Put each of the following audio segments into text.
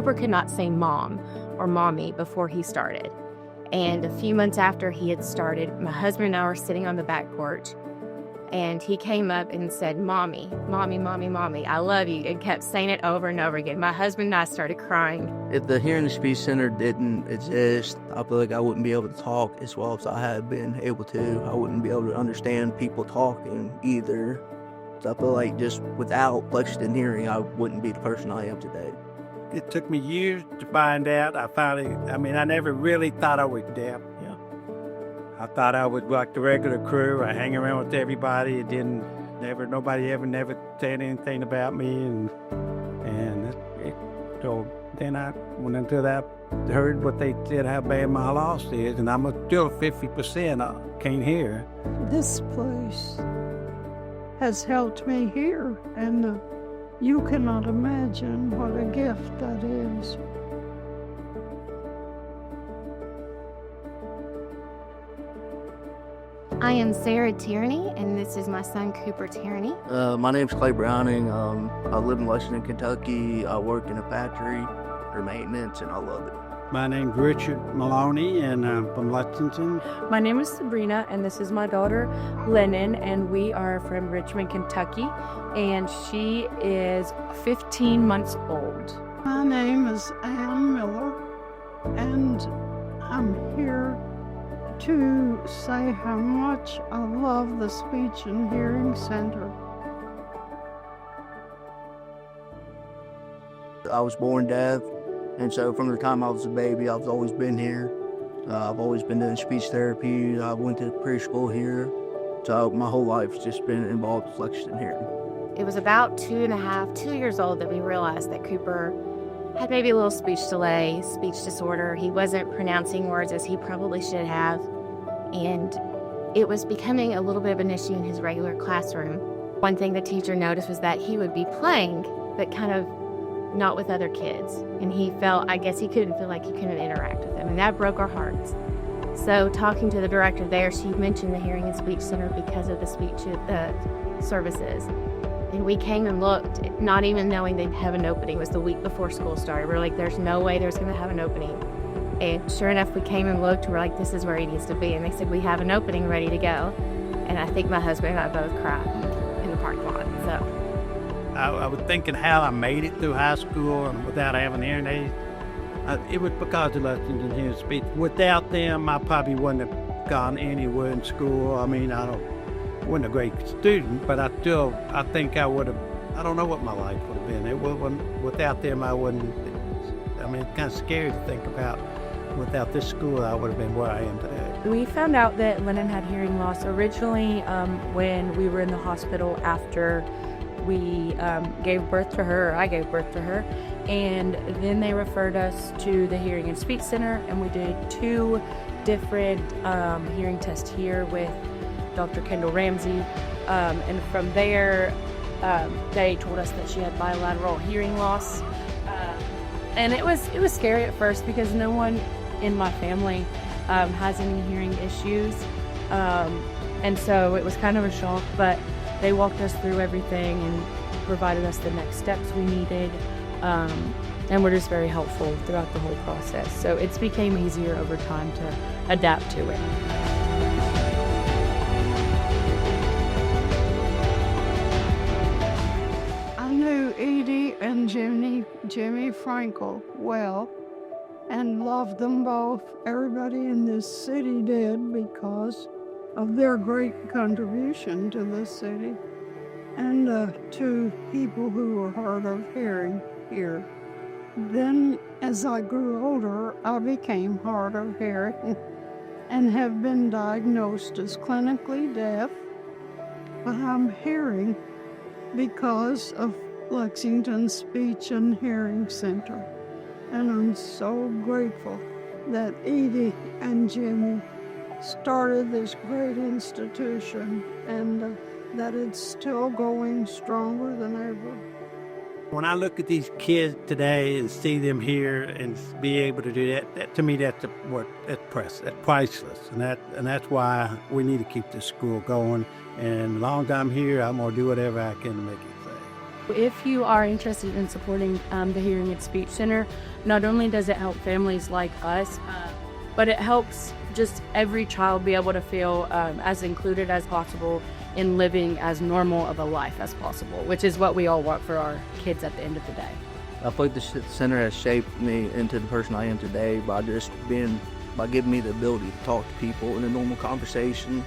Cooper could not say mom or mommy before he started. And a few months after he had started, my husband and I were sitting on the back porch, and he came up and said, mommy, mommy, mommy, mommy, I love you, and kept saying it over and over again. My husband and I started crying. If the Hearing and Speech Center didn't exist, I feel like I wouldn't be able to talk as well as I had been able to. I wouldn't be able to understand people talking either. So I feel like just without Lexington Hearing, I wouldn't be the person I am today. It took me years to find out. I never really thought I was deaf. Yeah. I thought I was like the regular crew. I hang around with everybody. Nobody ever said anything about me. So then I went into that, heard what they said, how bad my loss is, and I'm still 50%. I can't hear. This place has helped me hear, and you cannot imagine what a gift that is. I am Sarah Tierney, and this is my son, Cooper Tierney. My name's Clay Browning. I live in Lexington, Kentucky. I work in a factory for maintenance, and I love it. My name's Richard Maloney, and I'm from Lexington. My name is Sabrina, and this is my daughter, Lennon, and we are from Richmond, Kentucky, and she is 15 months old. My name is Ann Miller, and I'm here to say how much I love the Speech and Hearing Center. I was born deaf, and so from the time I was a baby, I've always been here. I've always been doing speech therapy. I went to preschool here, so my whole life's just been involved with Lexington Hearing. It was about 2 years old that we realized that Cooper had maybe a little speech delay, speech disorder. He wasn't pronouncing words as he probably should have, and it was becoming a little bit of an issue in his regular classroom. One thing the teacher noticed was that he would be playing, but kind of not with other kids, and he felt, I guess he couldn't feel like he couldn't interact with them, and that broke our hearts. So talking to the director there, she mentioned the Hearing and Speech Center because of the speech services. And we came and looked, not even knowing they'd have an opening. It was the week before school started. We were like, there's no way there's gonna have an opening. And sure enough, we came and looked, we're like, this is where he needs to be. And they said, we have an opening ready to go. And I think my husband and I both cried in the parking lot, so. I was thinking how I made it through high school and without having hearing aids. It was because of Lexington Hearing and Speech. Without them, I probably wouldn't have gone anywhere in school. I wasn't a great student, but I think I would have, I don't know what my life would have been. Without them, I wouldn't, it's kind of scary to think about. Without this school, I would have been where I am today. We found out that Lennon had hearing loss originally when we were in the hospital after we gave birth to her, or I gave birth to her, and then they referred us to the Hearing and Speech Center, and we did 2 different hearing tests here with Dr. Kendall Ramsey, and from there they told us that she had bilateral hearing loss, and it was scary at first because no one in my family has any hearing issues, and so it was kind of a shock, but they walked us through everything and provided us the next steps we needed, and were just very helpful throughout the whole process. So it's became easier over time to adapt to it. I knew Edie and Jimmy Frankel well, and loved them both. Everybody in this city did because of their great contribution to the city and to people who were hard of hearing here. Then, as I grew older, I became hard of hearing and have been diagnosed as clinically deaf, but I'm hearing because of Lexington Speech and Hearing Center. And I'm so grateful that Edie and Jimmy started this great institution, and that it's still going stronger than ever. When I look at these kids today and see them here and be able to do that to me, that's priceless, and that's why we need to keep this school going. And as long as I'm here, I'm gonna do whatever I can to make it safe. If you are interested in supporting the Hearing and Speech Center, not only does it help families like us, but it helps just every child be able to feel as included as possible in living as normal of a life as possible, which is what we all want for our kids at the end of the day. I feel like the center has shaped me into the person I am today by giving me the ability to talk to people in a normal conversation.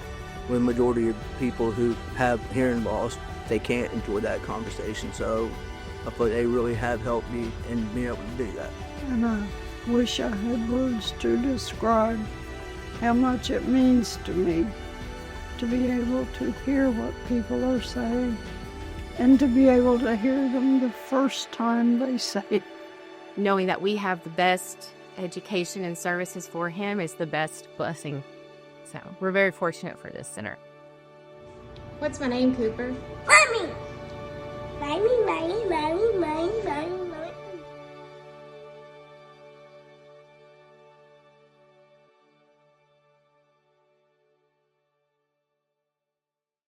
With the majority of people who have hearing loss, they can't enjoy that conversation. So I feel like they really have helped me in being able to do that. And I wish I had words to describe how much it means to me to be able to hear what people are saying and to be able to hear them the first time they say it. Knowing that we have the best education and services for him is the best blessing. So we're very fortunate for this center. What's my name, Cooper? Mommy! Mommy, mommy, mommy, mommy, mommy.